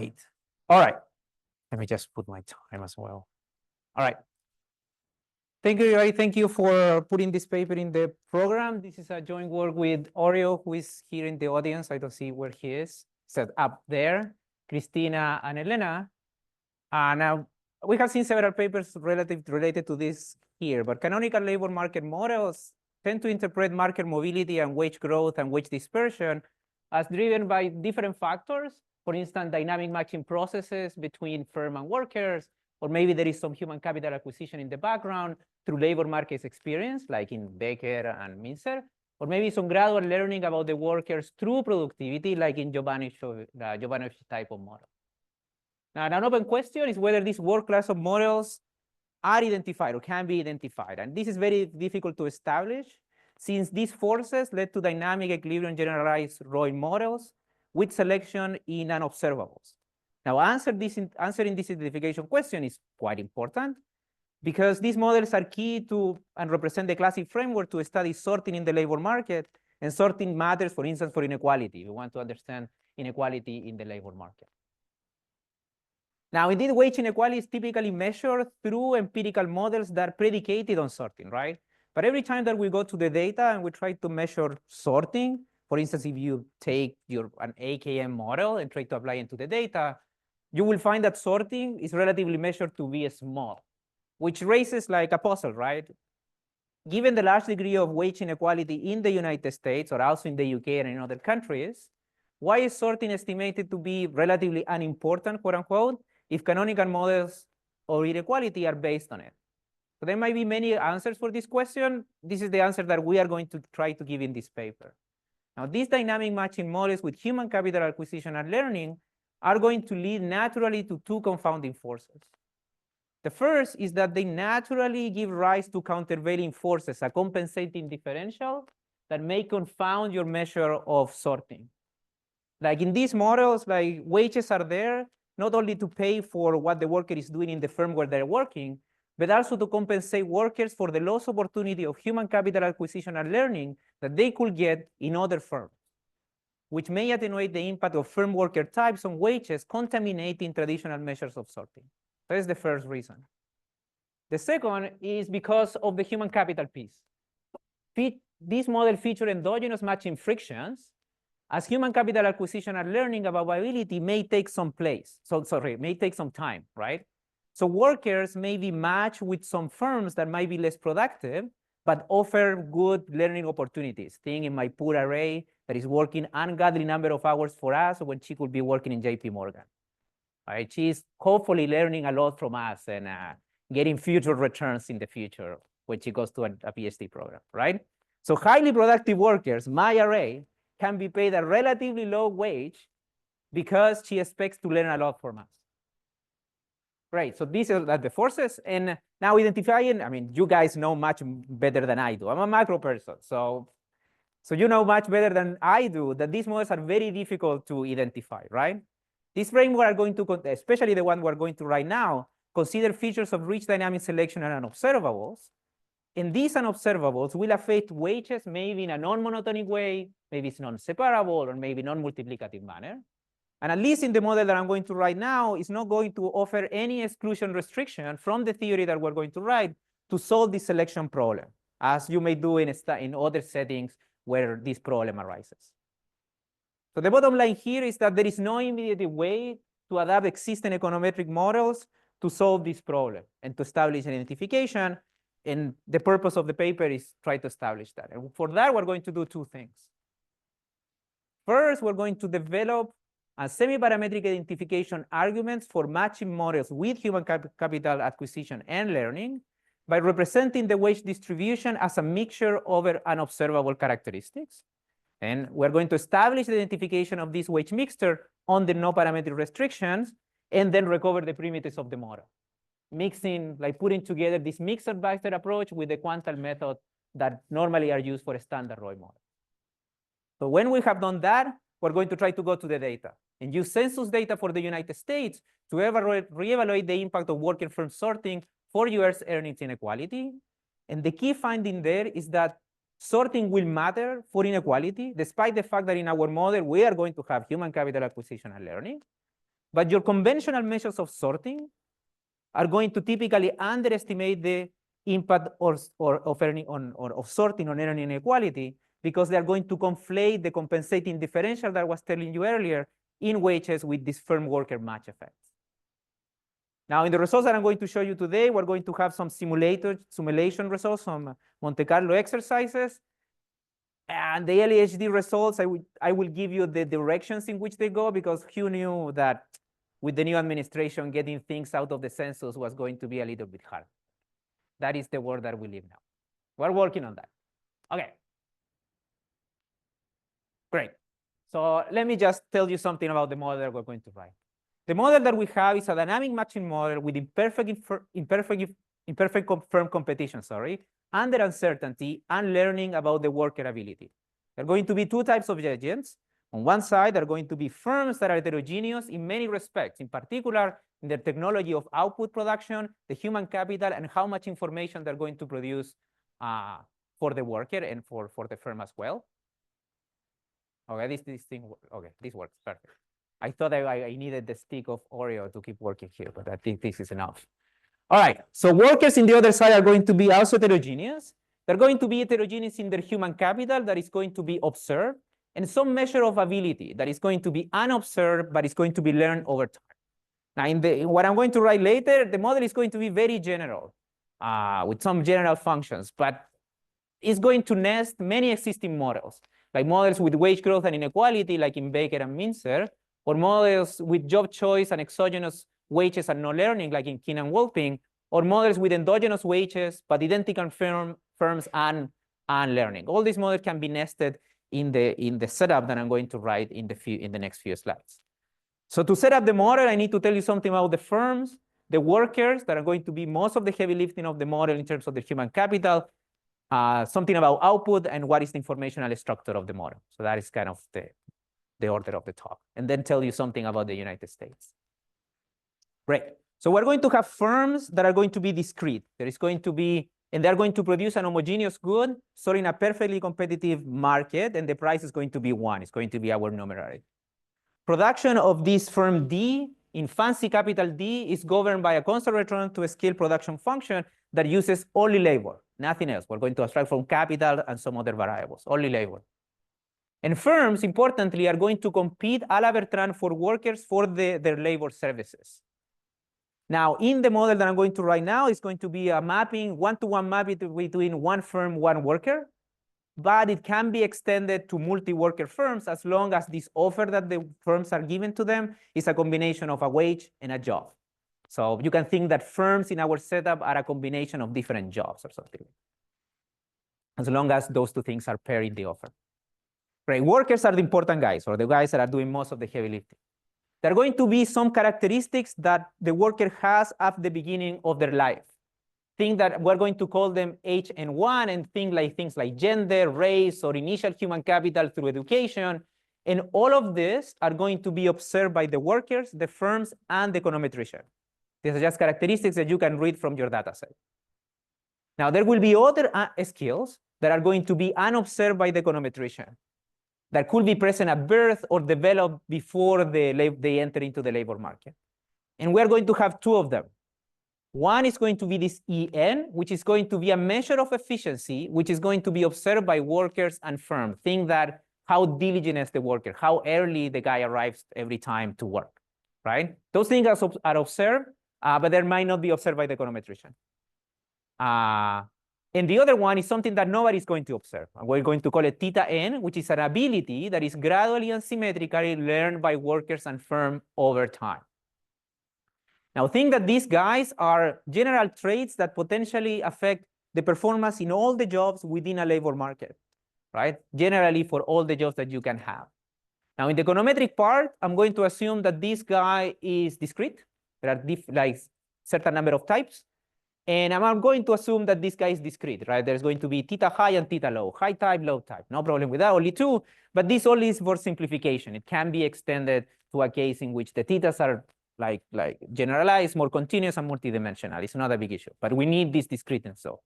Great. All right. Let me just put my time as well. All right. Thank you, everybody. Thank you for putting this paper in the program. This is a joint work with Aureo, who is here in the audience. I don't see where he is. Set up there. Cristina and Elena. Now, we have seen several papers related to this here, but canonical labor market models tend to interpret market mobility and wage growth and wage dispersion as driven by different factors. For instance, dynamic matching processes between firm and workers, or maybe there is some human capital acquisition in the background through labor markets experience, like in Becker and Minzer, or maybe some gradual learning about the workers through productivity, like in Giovanni's type of model. Now, an open question is whether these work class of models are identified or can be identified. And this is very difficult to establish, since these forces led to dynamic equilibrium generalized Roy models with selection in unobservables. Now, answering this identification question is quite important, because these models are key to and represent the classic framework to study sorting in the labor market, and sorting matters, for instance, for inequality. We want to understand inequality in the labor market. Now, indeed, wage inequality is typically measured through empirical models that are predicated on sorting, right? But every time that we go to the data and we try to measure sorting, for instance, if you take an AKM model and try to apply it to the data, you will find that sorting is relatively measured to be small, which raises like a puzzle, right? Given the large degree of wage inequality in the United States, or also in the UK and in other countries, why is sorting estimated to be relatively unimportant, quote unquote, if canonical models of inequality are based on it? So there might be many answers for this question. This is the answer that we are going to try to give in this paper. Now, these dynamic matching models with human capital acquisition and learning are going to lead naturally to two confounding forces. The first is that they naturally give rise to countervailing forces, a compensating differential that may confound your measure of sorting. Like in these models, like wages are there not only to pay for what the worker is doing in the firm where they're working, but also to compensate workers for the lost opportunity of human capital acquisition and learning that they could get in other firms, which may attenuate the impact of firm worker types on wages, contaminating traditional measures of sorting. That is the first reason. The second is because of the human capital piece. This model features endogenous matching frictions, as human capital acquisition and learning availability may take some may take some time, right? So workers may be matched with some firms that might be less productive, but offer good learning opportunities. Think in my poor Aureo that is working ungodly number of hours for us when she could be working in JP Morgan. Right? She's hopefully learning a lot from us and getting future returns in the future when she goes to a PhD program, right? So highly productive workers, my Aureo, can be paid a relatively low wage because she expects to learn a lot from us. Right, so these are the forces. And now identifying, I mean, you guys know much better than I do. I'm a macro person, so you know much better than I do that these models are very difficult to identify, right? This framework are going to, especially the one we're going to right now, consider features of rich dynamic selection and unobservables. And these unobservables will affect wages maybe in a non-monotonic way, maybe it's non-separable, or maybe non-multiplicative manner. And at least in the model that I'm going to write now, it's not going to offer any exclusion restriction from the theory that we're going to write to solve this selection problem, as you may do in other settings where this problem arises. So the bottom line here is that there is no immediate way to adapt existing econometric models to solve this problem and to establish an identification. And the purpose of the paper is try to establish that. And for that, we're going to do two things. First, we're going to develop a semi-parametric identification arguments for matching models with human capital acquisition and learning by representing the wage distribution as a mixture over unobservable characteristics. And we're going to establish the identification of this wage mixture under no parametric restrictions, and then recover the primitives of the model. Mixing, like putting together this mixed-based approach with the quantile method that normally are used for a standard Roy model. So when we have done that, we're going to try to go to the data and use census data for the United States to reevaluate the impact of working firm sorting for US earnings inequality. And the key finding there is that sorting will matter for inequality, despite the fact that in our model, we are going to have human capital acquisition and learning. But your conventional measures of sorting are going to typically underestimate the impact of sorting on earning inequality, because they are going to conflate the compensating differential that I was telling you earlier in wages with this firm worker match effect. Now, in the results that I'm going to show you today, we're going to have some simulation results, some Monte Carlo exercises. And the LAHD results, I will give you the directions in which they go, because who knew that with the new administration, getting things out of the census was going to be a little bit hard. That is the world that we live now. We're working on that. Okay. Great. So let me just tell you something about the model that we're going to write. The model that we have is a dynamic matching model with imperfect firm competition, under uncertainty and learning about the worker ability. There are going to be two types of agents. On one side, there are going to be firms that are heterogeneous in many respects, in particular in the technology of output production, the human capital, and how much information they're going to produce for the worker and for the firm as well. Okay, this works perfect. I thought I needed the stick of Oreo to keep working here, but I think this is enough. All right, so workers in the other side are going to be also heterogeneous. They're going to be heterogeneous in their human capital that is going to be observed, and some measure of ability that is going to be unobserved, but it's going to be learned over time. Now, in what I'm going to write later, the model is going to be very general, with some general functions, but it's going to nest many existing models, like models with wage growth and inequality, like in Baker and Minzer, or models with job choice and exogenous wages and no learning, like in Keene and Wolping, or models with endogenous wages, but identical firms and learning. All these models can be nested in the setup that I'm going to write in the next few slides. So to set up the model, I need to tell you something about the firms, the workers that are going to be most of the heavy lifting of the model in terms of the human capital, something about output, and what is the informational structure of the model. So that is kind of the order of the talk, and then tell you something about the United States. Great. So we're going to have firms that are going to be discrete. There is going to be, and they're going to produce an homogeneous good sold in a perfectly competitive market, and the price is going to be 1. It's going to be our numerator. Production of this firm D in fancy capital D is governed by a constant return to a scale production function that uses only labor, nothing else. We're going to abstract from capital and some other variables, only labor. And firms, importantly, are going to compete a la Bertrand for workers for their labor services. Now, in the model that I'm going to write now, it's going to be a mapping, one-to-one mapping between one firm, one worker, but it can be extended to multi-worker firms as long as this offer that the firms are given to them is a combination of a wage and a job. So you can think that firms in our setup are a combination of different jobs or something, as long as those two things are paired in the offer. Right, workers are the important guys, or the guys that are doing most of the heavy lifting. There are going to be some characteristics that the worker has at the beginning of their life. Think that we're going to call them H and 1, and things like gender, race, or initial human capital through education. And all of this are going to be observed by the workers, the firms, and the econometrician. These are just characteristics that you can read from your data set. Now, there will be other skills that are going to be unobserved by the econometrician, that could be present at birth or developed before they enter into the labor market. And we're going to have two of them. One is going to be this EN, which is going to be a measure of efficiency, which is going to be observed by workers and firms. Think that how diligent is the worker, how early the guy arrives every time to work, right? Those things are observed, but they might not be observed by the econometrician. And the other one is something that nobody's going to observe. And we're going to call it theta N, which is an ability that is gradually and symmetrically learned by workers and firms over time. Now, think that these guys are general traits that potentially affect the performance in all the jobs within a labor market, right? Generally for all the jobs that you can have. Now, in the econometric part, I'm going to assume that this guy is discrete. There are like certain number of types. And I'm going to assume that this guy is discrete, right? There's going to be theta high and theta low, high type, low type. No problem with that, only 2. But this only is for simplification. It can be extended to a case in which the thetas are like generalized, more continuous, and multidimensional. It's not a big issue, but we need this discrete and so.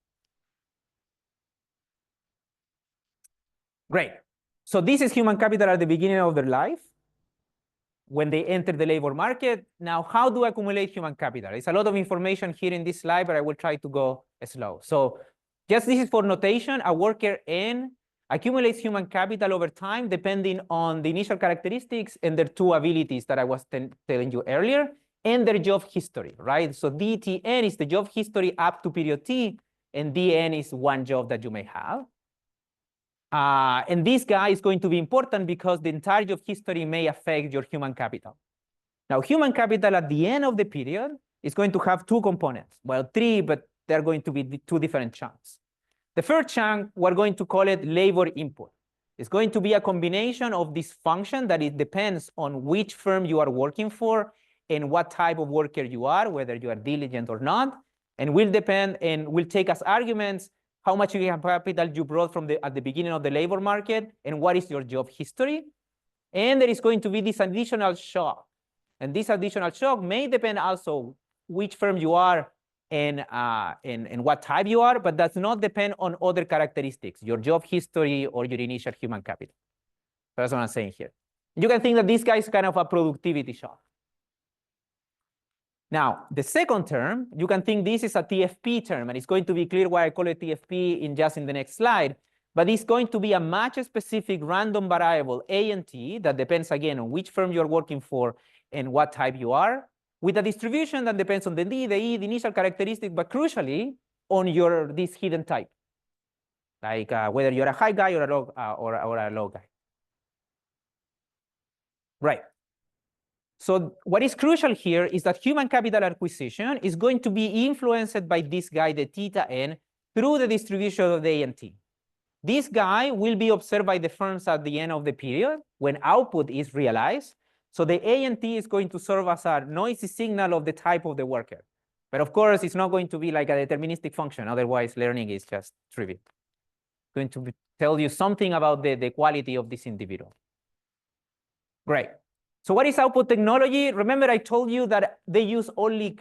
Great. So this is human capital at the beginning of their life. when they enter the labor market. Now, how do I accumulate human capital? It's a lot of information here in this slide, but I will try to go slow. So just this is for notation. A worker N accumulates human capital over time depending on the initial characteristics and their two abilities that I was telling you earlier, and their job history, right? So DTN is the job history up to period T, and DN is one job that you may have. And this guy is going to be important because the entire job history may affect your human capital. Now, human capital at the end of the period is going to have two components. Well, three, but they're going to be two different chunks. The first chunk, we're going to call it labor input. It's going to be a combination of this function that it depends on which firm you are working for and what type of worker you are, whether you are diligent or not, and will depend and will take as arguments how much human capital you brought from at the beginning of the labor market and what is your job history. And there is going to be this additional shock. And this additional shock may depend also which firm you are and what type you are, but does not depend on other characteristics, your job history or your initial human capital. That's what I'm saying here. You can think that this guy is kind of a productivity shock. Now, the second term, you can think this is a TFP term, and it's going to be clear why I call it TFP in the next slide, but it's going to be a match-specific random variable, A and T, that depends, again, on which firm you're working for and what type you are, with a distribution that depends on the D, the E, the initial characteristic, but crucially, on this hidden type, like whether you're a high guy or a low guy. Right. So what is crucial here is that human capital acquisition is going to be influenced by this guy, the theta n, through the distribution of the A and T. This guy will be observed by the firms at the end of the period when output is realized. So the A and T is going to serve as a noisy signal of the type of the worker. But of course, it's not going to be like a deterministic function. Otherwise, learning is just trivial. It's going to tell you something about the quality of this individual. Great. So what is output technology? Remember, I told you that they use only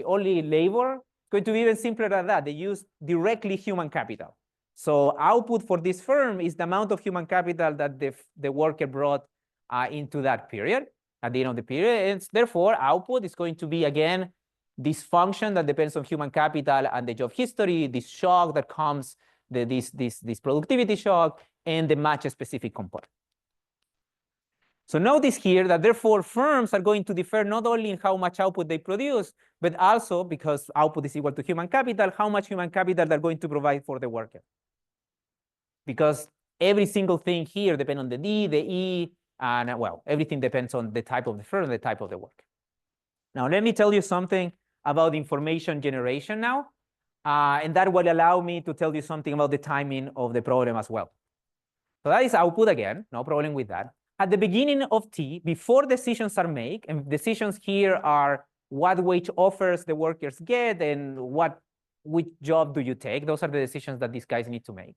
only labor. It's going to be even simpler than that. They use directly human capital. So output for this firm is the amount of human capital that the worker brought into that period, at the end of the period. And therefore, output is going to be, again, this function that depends on human capital and the job history, this shock that comes, this productivity shock, and the match-specific component. So notice here that therefore firms are going to differ not only in how much output they produce, but also, because output is equal to human capital, how much human capital they're going to provide for the worker. Because every single thing here depends on the D, the E, and well, everything depends on the type of the firm, the type of the worker. Now, let me tell you something about information generation now, and that will allow me to tell you something about the timing of the problem as well. So that is output again, no problem with that. At the beginning of T, before decisions are made, and decisions here are what wage offers the workers get and which job do you take. Those are the decisions that these guys need to make.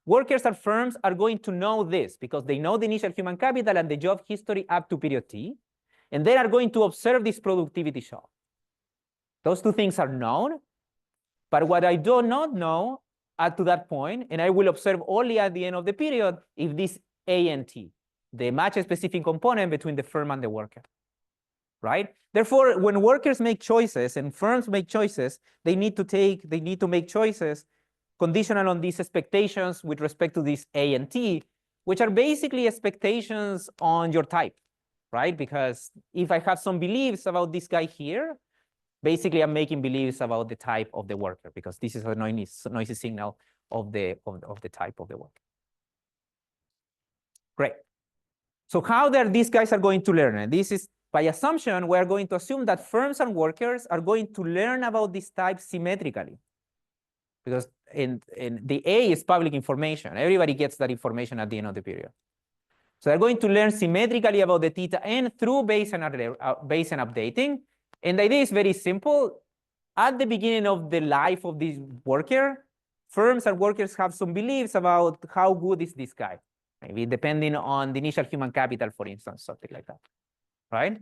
Workers or firms are going to know this because they know the initial human capital and the job history up to period T, and they are going to observe this productivity shock. Those two things are known, but what I do not know up to that point, and I will observe only at the end of the period, if this A and T, the match-specific component between the firm and the worker, right? Therefore, when workers make choices and firms make choices, they need to make choices conditional on these expectations with respect to this A and T, which are basically expectations on your type, right? Because if I have some beliefs about this guy here, basically I'm making beliefs about the type of the worker, because this is a noisy signal of the type of the worker. Great. So how these guys are going to learn? And this is by assumption, we're going to assume that firms and workers are going to learn about this type symmetrically. Because in the A is public information. Everybody gets that information at the end of the period. So they're going to learn symmetrically about the theta n through Bayesian updating. And the idea is very simple. At the beginning of the life of this worker, firms and workers have some beliefs about how good is this guy. Maybe depending on the initial human capital, for instance, something like that, right?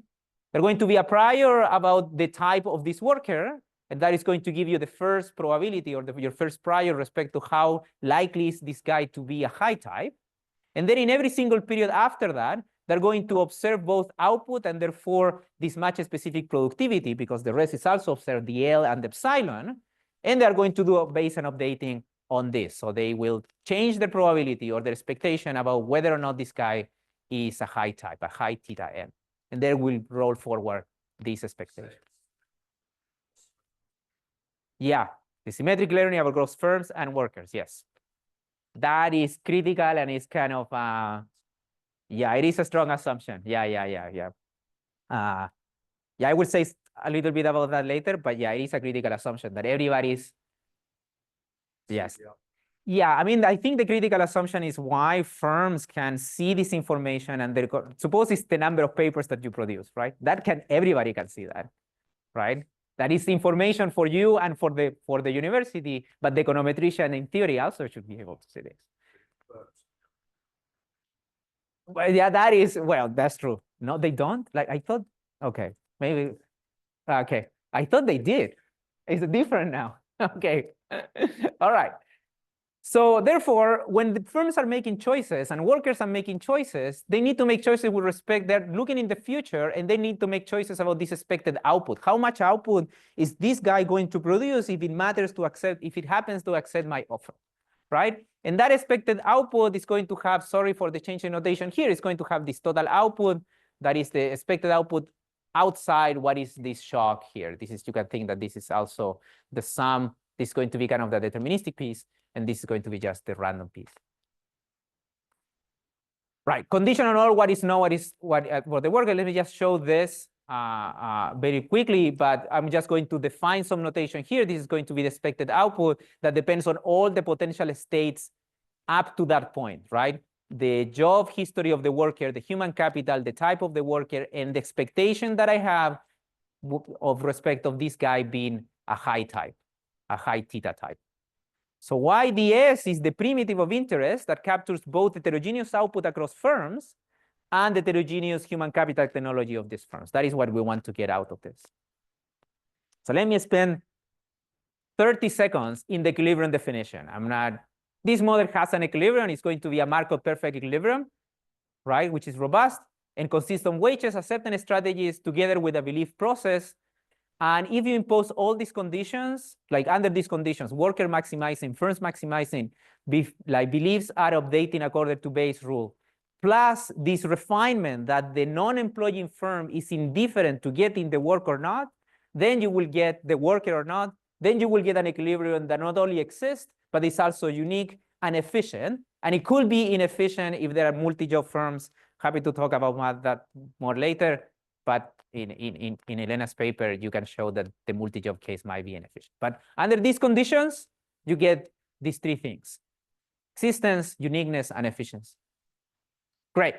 They're going to be a prior about the type of this worker, and that is going to give you the first probability or your first prior respect to how likely is this guy to be a high type. And then in every single period after that, they're going to observe both output and therefore this match-specific productivity, because the rest is also observed the L and the epsilon, and they're going to do a Bayesian updating on this. So they will change the probability or their expectation about whether or not this guy is a high type, a high theta n, and they will roll forward this expectation. Yeah, the symmetric learning about gross firms and workers, yes. That is critical and it's kind of, yeah, it is a strong assumption. Yeah. Yeah, I will say a little bit about that later, but yeah, it is a critical assumption that everybody's, yes. Yeah, I mean, I think the critical assumption is why firms can see this information and suppose it's the number of papers that you produce, right? Everybody can see that, right? That is information for you and for the university, but the econometrician in theory also should be able to see this. Well, yeah, that's true. No, they don't. Like I thought, okay, maybe, okay. I thought they did. It's different now. Okay, all right. So therefore, when the firms are making choices and workers are making choices, they need to make choices with respect. They're looking in the future and they need to make choices about this expected output. How much output is this guy going to produce if it matters to accept, if it happens to accept my offer, right? And that expected output is going to have, sorry for the change in notation here, it's going to have this total output that is the expected output outside what is this shock here. This is, you can think that this is also the sum. This is going to be kind of the deterministic piece. And this is going to be just the random piece. Right, conditional or what is known, for the worker. Let me just show this very quickly, but I'm just going to define some notation here. This is going to be the expected output that depends on all the potential states up to that point, right? The job history of the worker, the human capital, the type of the worker, and the expectation that I have of respect of this guy being a high type, a high theta type. So YDS is the primitive of interest that captures both heterogeneous output across firms and the heterogeneous human capital technology of these firms. That is what we want to get out of this. So let me spend 30 seconds in the equilibrium definition. This model has an equilibrium. It's going to be a Markov perfect equilibrium, right? Which is robust and consists of wages, acceptance strategies together with a belief process. And if you impose all these conditions, like under these conditions, worker maximizing, firms maximizing, beliefs are updating according to Bayes' rule, plus this refinement that the non-employing firm is indifferent to getting the work or not, then you will get the worker or not, then you will get an equilibrium that not only exists, but is also unique and efficient. And it could be inefficient if there are multi-job firms. Happy to talk about that more later. But in Elena's paper, you can show that the multi-job case might be inefficient. But under these conditions, you get these three things: existence, uniqueness, and efficiency. Great.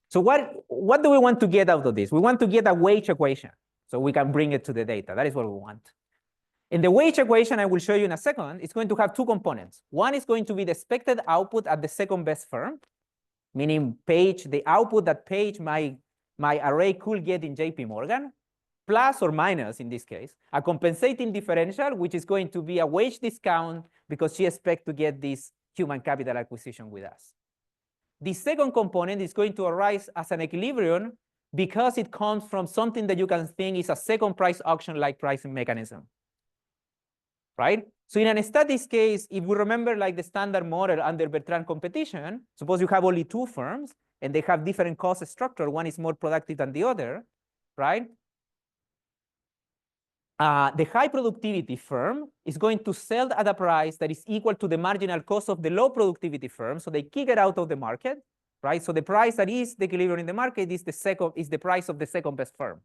So what do we want to get out of this? We want to get a wage equation so we can bring it to the data. That is what we want. In the wage equation, I will show you in a second, it's going to have two components. One is going to be the expected output at the second best firm, meaning the output that my array could get in JP Morgan, plus or minus, in this case, a compensating differential, which is going to be a wage discount because she expects to get this human capital acquisition with us. The second component is going to arise as an equilibrium because it comes from something that you can think is a second price auction-like pricing mechanism, right? So in a static case, if we remember like the standard model under Bertrand competition, suppose you have only two firms, and they have different cost structure. One is more productive than the other, right? The high productivity firm is going to sell at a price that is equal to the marginal cost of the low productivity firm. So they kick it out of the market, right? So the price that is the equilibrium in the market is the price of the second best firm.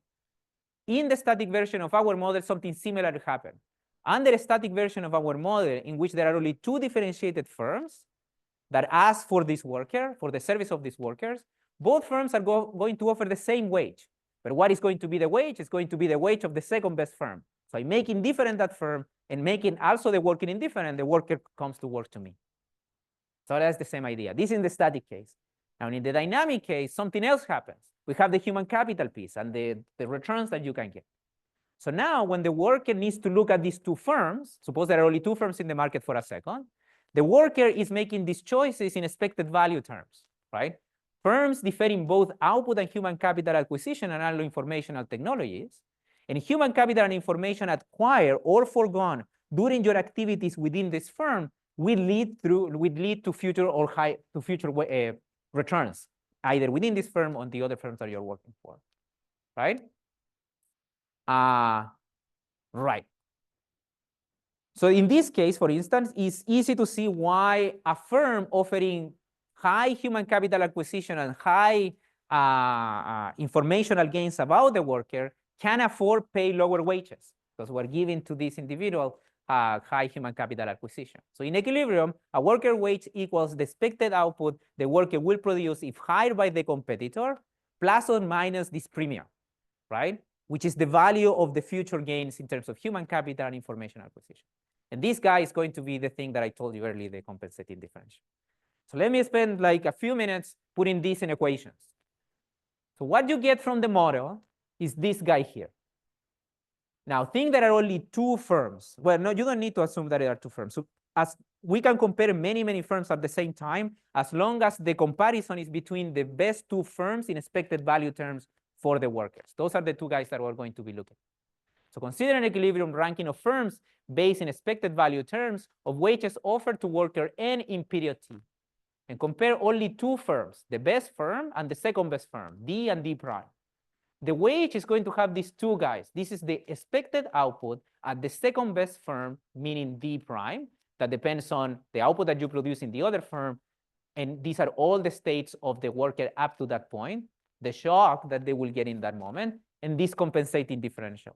In the static version of our model, something similar happened. Under a static version of our model, in which there are only two differentiated firms that ask for this worker, for the service of these workers, both firms are going to offer the same wage. But what is going to be the wage? It's going to be the wage of the second best firm. So I make indifferent that firm and making also the worker indifferent, the worker comes to work to me. So that's the same idea. This is in the static case. Now in the dynamic case, something else happens. We have the human capital piece and the returns that you can get. So now when the worker needs to look at these two firms, suppose there are only two firms in the market for a second, the worker is making these choices in expected value terms, right? Firms differ in both output and human capital acquisition and other informational technologies. And human capital and information acquired or foregone during your activities within this firm will lead to future or returns, either within this firm or the other firms that you're working for, right? Right. So in this case, for instance, it's easy to see why a firm offering high human capital acquisition and high informational gains about the worker can afford pay lower wages, because we're giving to this individual high human capital acquisition. So in equilibrium, a worker wage equals the expected output the worker will produce if hired by the competitor, plus or minus this premium, right? Which is the value of the future gains in terms of human capital and information acquisition. And this guy is going to be the thing that I told you earlier, the compensating differential. So let me spend like a few minutes putting these in equations. So what you get from the model is this guy here. Now, think there are only two firms. Well, no, you don't need to assume that there are two firms. So as we can compare many, many firms at the same time, as long as the comparison is between the best two firms in expected value terms for the workers. Those are the two guys that we're going to be looking at. So consider an equilibrium ranking of firms based in expected value terms of wages offered to worker N in period T. And compare only two firms, the best firm and the second best firm, D and D prime. The wage is going to have these two guys. This is the expected output at the second best firm, meaning D prime. That depends on the output that you produce in the other firm. And these are all the states of the worker up to that point, the shock that they will get in that moment, and this compensating differential.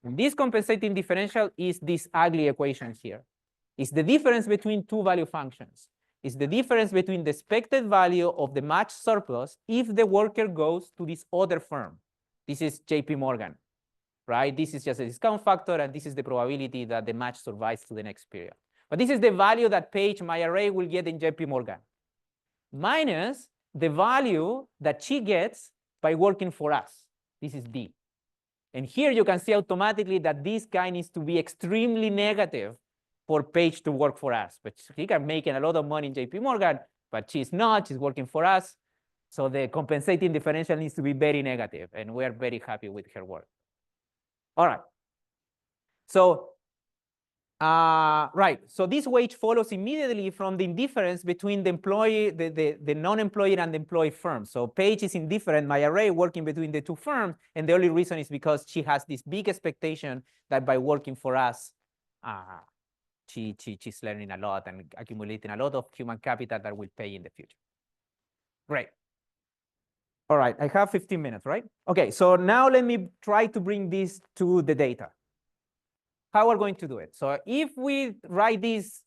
And this compensating differential is this ugly equation here. It's the difference between two value functions. It's the difference between the expected value of the match surplus if the worker goes to this other firm. This is JP Morgan, right? This is just a discount factor, and this is the probability that the match survives to the next period. But this is the value that Paige, my array, will get in JP Morgan, minus the value that she gets by working for us. This is D. And here you can see automatically that this guy needs to be extremely negative for Paige to work for us. But he can make a lot of money in JP Morgan, but she's not, she's working for us. So the compensating differential needs to be very negative, and we're very happy with her work. All right. So, so this wage follows immediately from the indifference between the employee, the non-employee and the employee firm. So Paige is indifferent, my array working between the two firms, and the only reason is because she has this big expectation that by working for us, she's learning a lot and accumulating a lot of human capital that will pay in the future. Great. All right, I have 15 minutes, right? Okay, so now let me try to bring this to the data. How we're going to do it? So if we write this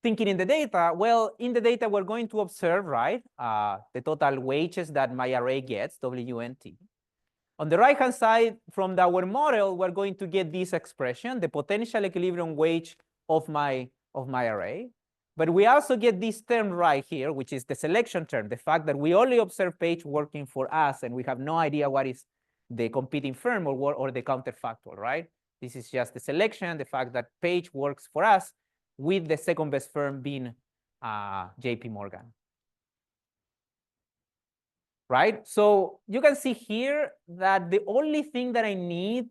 thinking in the data, well, in the data, we're going to observe, right, the total wages that my array gets, WNT. On the right-hand side, from our model, we're going to get this expression, the potential equilibrium wage of my array. But we also get this term right here, which is the selection term, the fact that we only observe Paige working for us, and we have no idea what is the competing firm or the counterfactual, right? This is just the selection, the fact that Paige works for us with the second best firm being JP Morgan. Right? So you can see here that the only thing that I need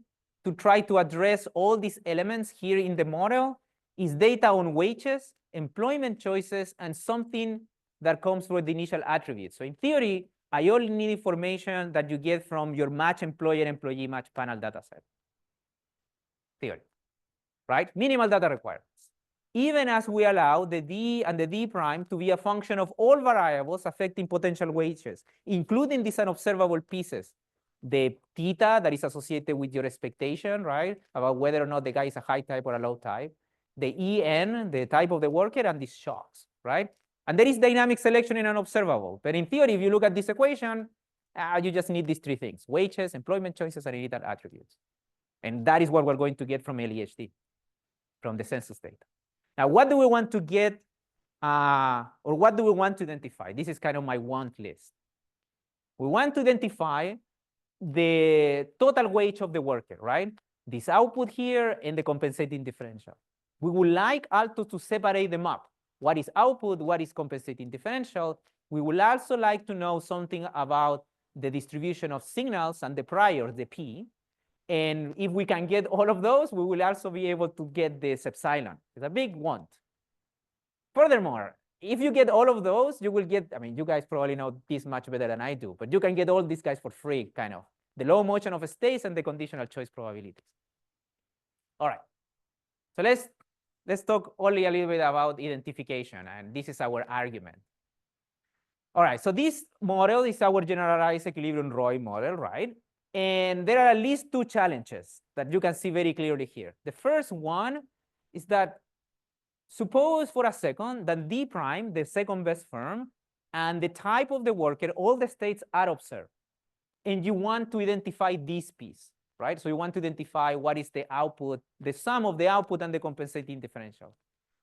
to try to address all these elements here in the model is data on wages, employment choices, and something that comes from the initial attributes. So in theory, I only need information that you get from your match employer-employee match panel dataset. Theory, right? Minimal data requirements. Even as we allow the D and the D prime to be a function of all variables affecting potential wages, including these unobservable pieces. The theta that is associated with your expectation, right? About whether or not the guy is a high type or a low type. The EN, the type of the worker, and these shocks, right? And there is dynamic selection in unobservable. But in theory, if you look at this equation, you just need these three things: wages, employment choices, and initial attributes. And that is what we're going to get from LEHD, from the census data. Now, what do we want to get, or what do we want to identify? This is kind of my want list. We want to identify the total wage of the worker, right? This output here and the compensating differential. We would like also to separate them up. What is output? What is compensating differential? We would also like to know something about the distribution of signals and the priors, the P. And if we can get all of those, we will also be able to get this epsilon. It's a big want. Furthermore, if you get all of those, you will get, I mean, you guys probably know this much better than I do, but you can get all these guys for free, kind of. The low motion of states and the conditional choice probabilities. All right. So let's talk only a little bit about identification, and this is our argument. All right, so this model is our generalized equilibrium Roy model, right? And there are at least two challenges that you can see very clearly here. The first one is that suppose for a second that D prime, the second best firm, and the type of the worker, all the states are observed. And you want to identify this piece, right? So you want to identify what is the output, the sum of the output and the compensating differential.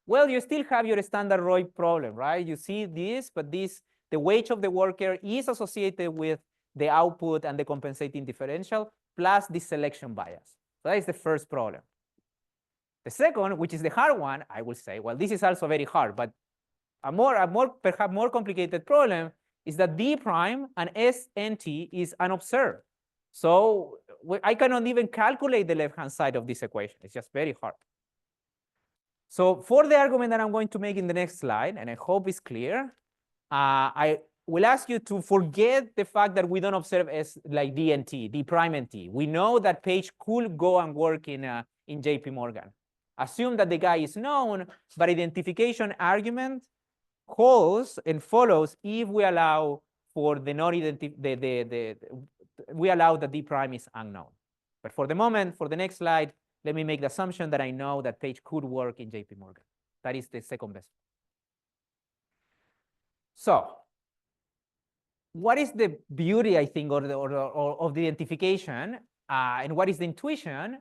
Well, you still have your standard Roy problem, right? You see this, but the wage of the worker is associated with the output and the compensating differential plus the selection bias. So that is the first problem. The second, which is the hard one, I will say, well, this is also very hard, but perhaps more complicated problem is that D prime and SNT is unobserved. So I cannot even calculate the left-hand side of this equation. It's just very hard. So for the argument that I'm going to make in the next slide, and I hope it's clear, I will ask you to forget the fact that we don't observe S like D and T, D prime and T. We know that Page could go and work in JP Morgan. Assume that the guy is known, but identification argument holds and follows if we allow for the we allow that D prime is unknown. But for the moment, for the next slide, let me make the assumption that I know that Page could work in JP Morgan. That is the second best. So what is the beauty, I think, of the identification, and what is the intuition?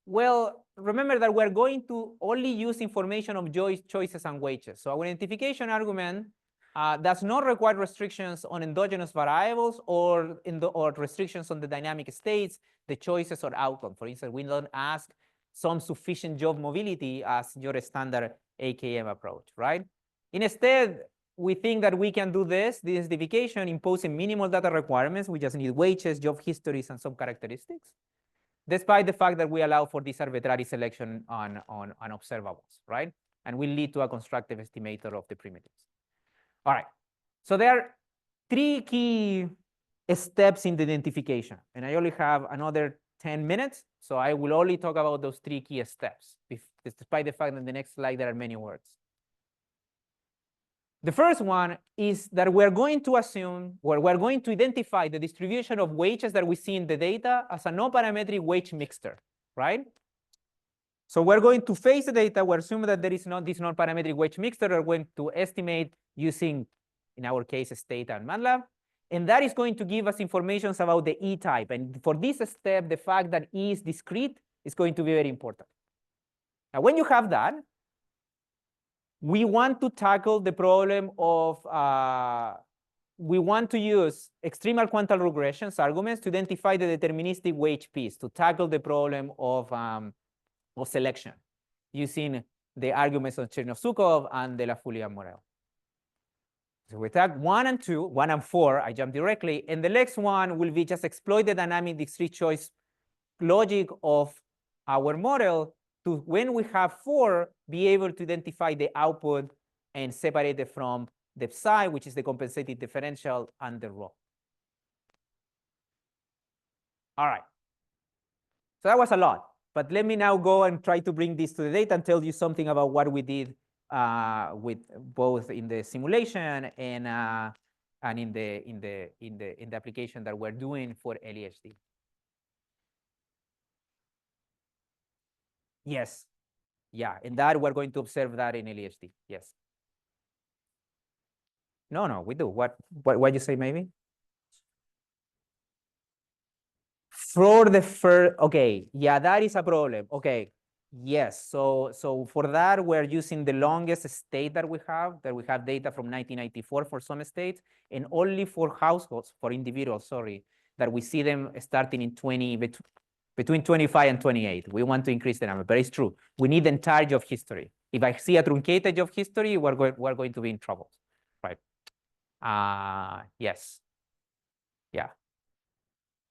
Well, remember that we're going to only use information of choices and wages. So our identification argument does not require restrictions on endogenous variables or restrictions on the dynamic states, the choices or outcome. For instance, we don't ask some sufficient job mobility as your standard AKM approach, right? Instead, we think that we can do this identification imposing minimal data requirements. We just need wages, job histories, and some characteristics, despite the fact that we allow for this arbitrary selection on observables, right? And will lead to a constructive estimator of the primitives. All right, so there are three key steps in the identification, and I only have another 10 minutes, so I will only talk about those three key steps, despite the fact that in the next slide there are many words. The first one is that we're going to assume, or we're going to identify the distribution of wages that we see in the data as a no-parametric wage mixture, right? So we're going to face the data, we're assuming that there is not this non-parametric wage mixture, we're going to estimate using, in our case, Stata and MATLAB, and that is going to give us information about the E type. And for this step, the fact that E is discrete is going to be very important. Now, when you have that, we want to tackle the problem of, we want to use extremal quantal regressions arguments to identify the deterministic wage piece, to tackle the problem of selection using the arguments of Chernyshukov and De La Folie and Morel. So we take 1 and 2, 1 and 4, I jump directly, and the next one will be just exploit the dynamic discrete choice logic of our model to, when we have 4, be able to identify the output and separate it from the psi, which is the compensated differential, and the rho. All right. So that was a lot, but let me now go and try to bring this to the data and tell you something about what we did with both in the simulation and in the application that we're doing for LEHD. Yes. Yeah, and that we're going to observe that in LEHD. Yes. No, we do. What you say maybe? For the first, okay, yeah, that is a problem. Okay, yes. So for that, we're using the longest state that we have data from 1994 for some states, and only for households, for individuals, sorry, that we see them starting in between 25 and 28. We want to increase the number, but it's true. We need the entire job history. If I see a truncated job history, we're going to be in trouble, right? Yes. Yeah.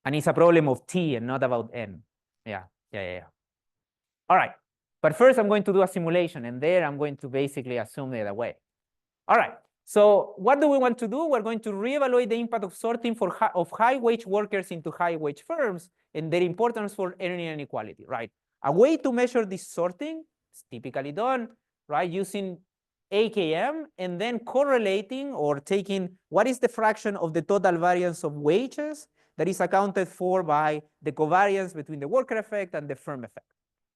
And it's a problem of T and not about N. Yeah. All right. But first, I'm going to do a simulation, and there I'm going to basically assume the other way. All right. So what do we want to do? We're going to reevaluate the impact of sorting of high-wage workers into high-wage firms and their importance for earning inequality, right? A way to measure this sorting is typically done, right, using AKM and then correlating or taking what is the fraction of the total variance of wages that is accounted for by the covariance between the worker effect and the firm effect.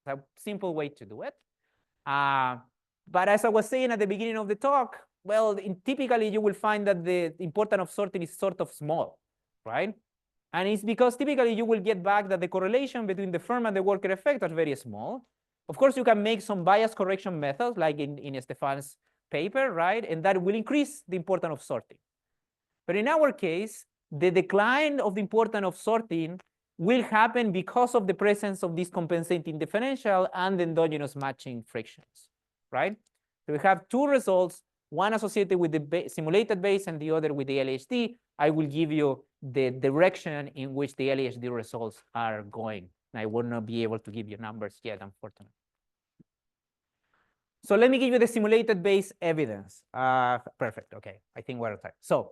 It's a simple way to do it. But as I was saying at the beginning of the talk, well, typically you will find that the importance of sorting is sort of small, right? And it's because typically you will get back that the correlation between the firm and the worker effect are very small. Of course, you can make some bias correction methods like in Stefan's paper, right? And that will increase the importance of sorting. But in our case, the decline of the importance of sorting will happen because of the presence of this compensating differential and the endogenous matching frictions, right? So we have two results, one associated with the simulated base and the other with the LHD. I will give you the direction in which the LHD results are going. I will not be able to give you numbers yet, unfortunately. So let me give you the simulated base evidence. Perfect, okay, I think we're on time. So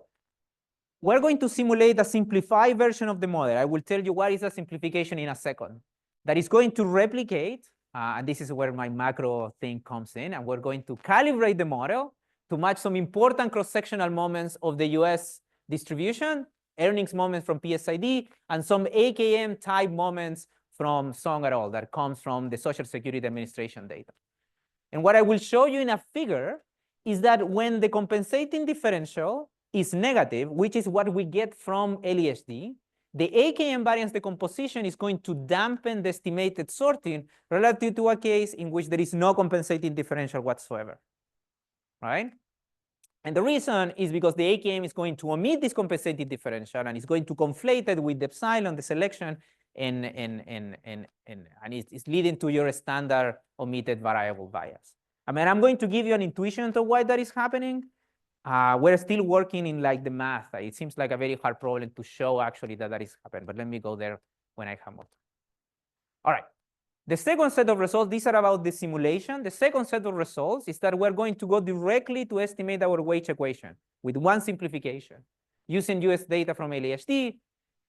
we're going to simulate a simplified version of the model. I will tell you what is a simplification in a second. That is going to replicate, and this is where my macro thing comes in, and we're going to calibrate the model to match some important cross-sectional moments of the US distribution, earnings moments from PSID, and some AKM type moments from Song et al. That comes from the Social Security Administration data. And what I will show you in a figure is that when the compensating differential is negative, which is what we get from LESD, the AKM variance decomposition is going to dampen the estimated sorting relative to a case in which there is no compensating differential whatsoever, right? And the reason is because the AKM is going to omit this compensating differential and it's going to conflate it with the epsilon, the selection, and it's leading to your standard omitted variable bias. I mean, I'm going to give you an intuition to why that is happening. We're still working in like the math. It seems like a very hard problem to show actually that is happening, but let me go there when I have more time. All right. The second set of results, these are about the simulation. The second set of results is that we're going to go directly to estimate our wage equation with one simplification using US data from LHD.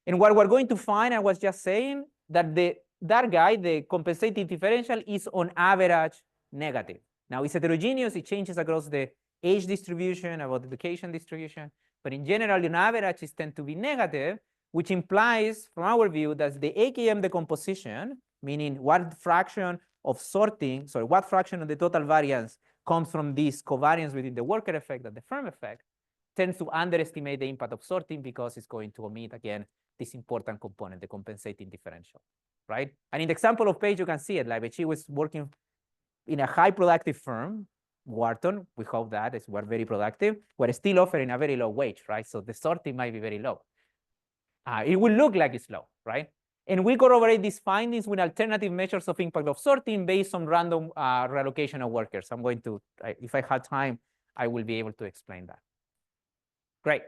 And what we're going to find, I was just saying, that that guy, the compensating differential, is on average negative. Now, it's heterogeneous. It changes across the age distribution, about education distribution. But in general, on average, it tends to be negative, which implies, from our view, that the AKM decomposition, meaning what fraction of sorting, sorry, what fraction of the total variance comes from this covariance between the worker effect and the firm effect, tends to underestimate the impact of sorting because it's going to omit, again, this important component, the compensating differential, right? And in the example of Paige, you can see it, like she was working in a high productive firm, Wharton, we hope that we're very productive, we're still offering a very low wage, right? So the sorting might be very low. It will look like it's low, right? And we corroborate these findings with alternative measures of impact of sorting based on random reallocation of workers. I'm going to, if I have time, I will be able to explain that. Great.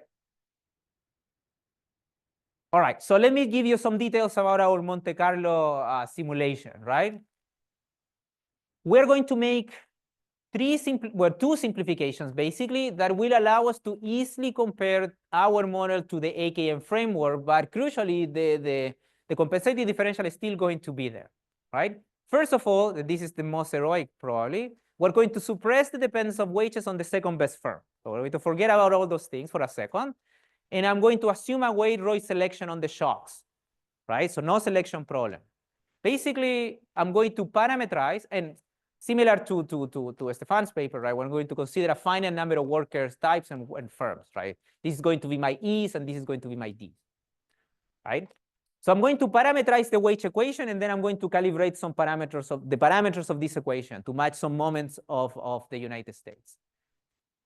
All right, so let me give you some details about our Monte Carlo simulation, right? We're going to make two simplifications, basically, that will allow us to easily compare our model to the AKM framework, but crucially, the compensating differential is still going to be there, right? First of all, this is the most heroic, probably. We're going to suppress the dependence of wages on the second best firm. So we're going to forget about all those things for a second. And I'm going to assume a weight-Roy selection on the shocks, right? So no selection problem. Basically, I'm going to parameterize, and similar to Stefan's paper, right? We're going to consider a finite number of workers, types, and firms, right? This is going to be my E's, and this is going to be my D's, right? So I'm going to parameterize the wage equation, and then I'm going to calibrate some parameters of this equation to match some moments of the United States.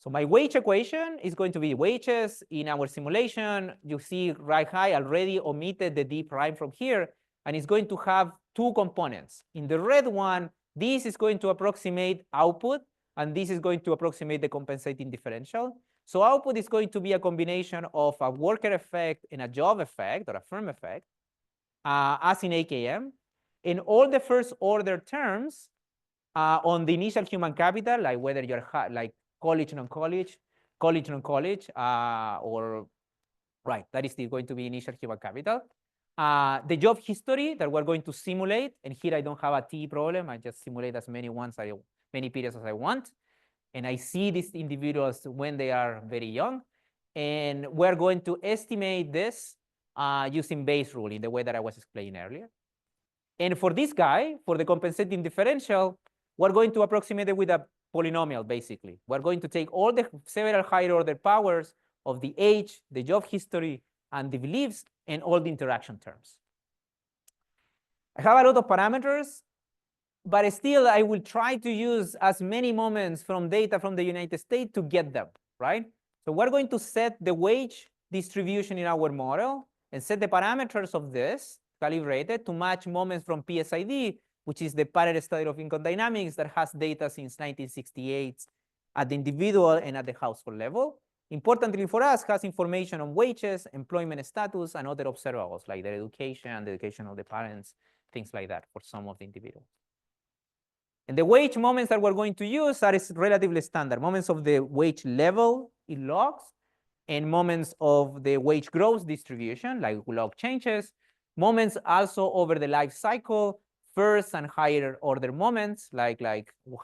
So my wage equation is going to be wages. In our simulation, you see right high already omitted the D prime from here, and it's going to have two components. In the red one, this is going to approximate output, and this is going to approximate the compensating differential. So output is going to be a combination of a worker effect and a job effect or a firm effect, as in AKM. In all the first order terms on the initial human capital, like whether you're like college, non-college, or right, that is still going to be initial human capital. The job history that we're going to simulate, and here I don't have a T problem. I just simulate as many periods as I want. And I see these individuals when they are very young. And we're going to estimate this using Bayes' rule in the way that I was explaining earlier. And for this guy, for the compensating differential, we're going to approximate it with a polynomial, basically. We're going to take all the several higher order powers of the age, the job history, and the beliefs, and all the interaction terms. I have a lot of parameters, but still I will try to use as many moments from data from the United States to get them, right? So we're going to set the wage distribution in our model and set the parameters of this calibrated to match moments from PSID, which is the parent study of income dynamics that has data since 1968 at the individual and at the household level. Importantly for us, has information on wages, employment status, and other observables like their education, the education of the parents, things like that for some of the individuals. And the wage moments that we're going to use are relatively standard. Moments of the wage level in logs, and moments of the wage growth distribution, like log changes. Moments also over the life cycle, first and higher order moments, like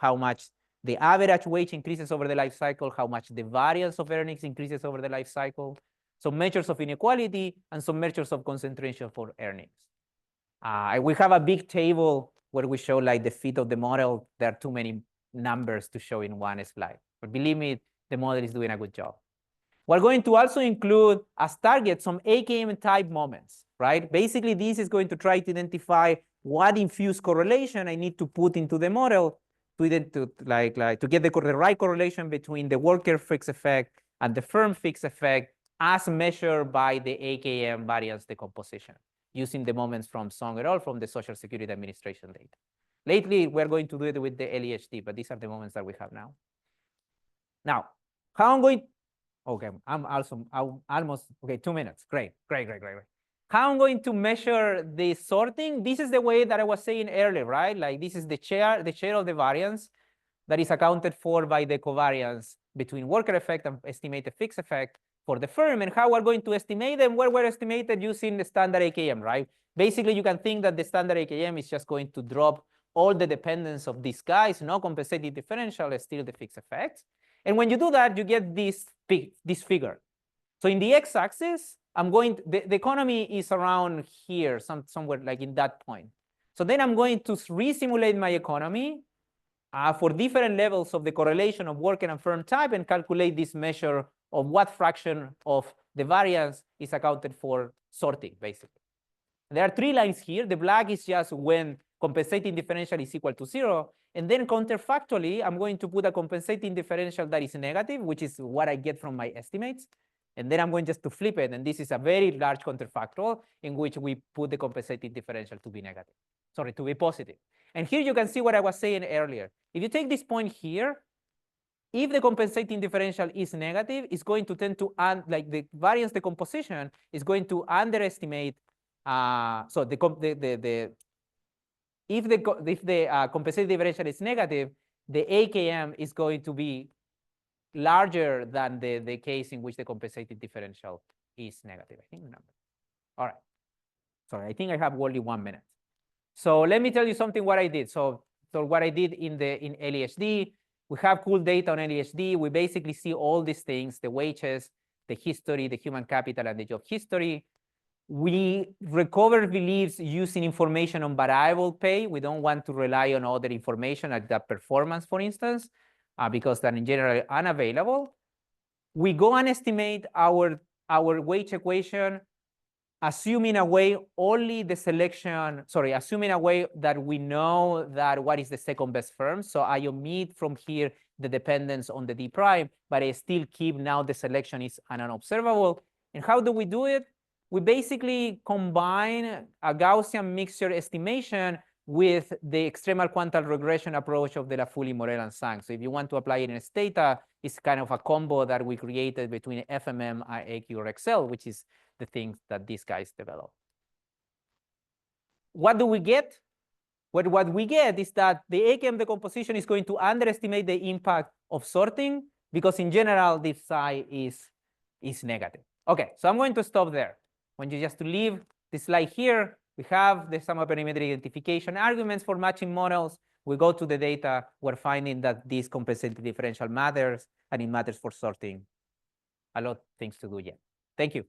how much the average wage increases over the life cycle, how much the variance of earnings increases over the life cycle, some measures of inequality, and some measures of concentration for earnings. We have a big table where we show like the fit of the model. There are too many numbers to show in one slide, but believe me, the model is doing a good job. We're going to also include as target some AKM type moments, right? Basically, this is going to try to identify what infused correlation I need to put into the model to get the right correlation between the worker fixed effect and the firm fixed effect as measured by the AKM variance decomposition using the moments from Song et al. From the Social Security Administration data. Lately, we're going to do it with the LEHT, but these are the moments that we have now. Now, how I'm going, okay, I'm almost, okay, 2 minutes, great. How I'm going to measure the sorting, this is the way that I was saying earlier, right? Like this is the share of the variance that is accounted for by the covariance between worker effect and estimated fixed effect for the firm, and how we're going to estimate them. Well, we're estimated using the standard AKM, right? Basically, you can think that the standard AKM is just going to drop all the dependence of these guys, no compensating differential is still the fixed effects. And when you do that, you get this figure. So in the x-axis, the economy is around here, somewhere like in that point. So then I'm going to resimulate my economy for different levels of the correlation of worker and firm type and calculate this measure of what fraction of the variance is accounted for sorting, basically. There are 3 lines here. The black is just when compensating differential is equal to 0. And then counterfactually, I'm going to put a compensating differential that is negative, which is what I get from my estimates. And then I'm going just to flip it. And this is a very large counterfactual in which we put the compensating differential to be negative. Sorry, to be positive. And here you can see what I was saying earlier. If you take this point here, if the compensating differential is negative, it's going to tend to, like the variance decomposition is going to underestimate. So if the compensating differential is negative, the AKM is going to be larger than the case in which the compensating differential is negative. I think the number. All right. Sorry, I think I have only 1 minute. So let me tell you something what I did. So what I did in LEHD, we have cool data on LEHD. We basically see all these things, the wages, the history, the human capital, and the job history. We recover beliefs using information on variable pay. We don't want to rely on other information like the performance, for instance, because that in general are unavailable. We go and estimate our wage equation, assuming away only the selection, assuming away that we know that what is the second best firm. So I omit from here the dependence on the D prime, but I still keep now the selection is an unobservable. And how do we do it? We basically combine a Gaussian mixture estimation with the extremal quantile regression approach of De La Foule, Morel, and Sang. So if you want to apply it in Stata, it's kind of a combo that we created between FMM, IAQ, or Excel, which is the things that these guys developed. What do we get? What we get is that the AKM decomposition is going to underestimate the impact of sorting, because in general, this psi is negative. Okay, so I'm going to stop there. I want you just to leave the slide here. We have the sum of perimeter identification arguments for matching models. We go to the data. We're finding that this compensated differential matters, and it matters for sorting. A lot of things to do yet. Thank you.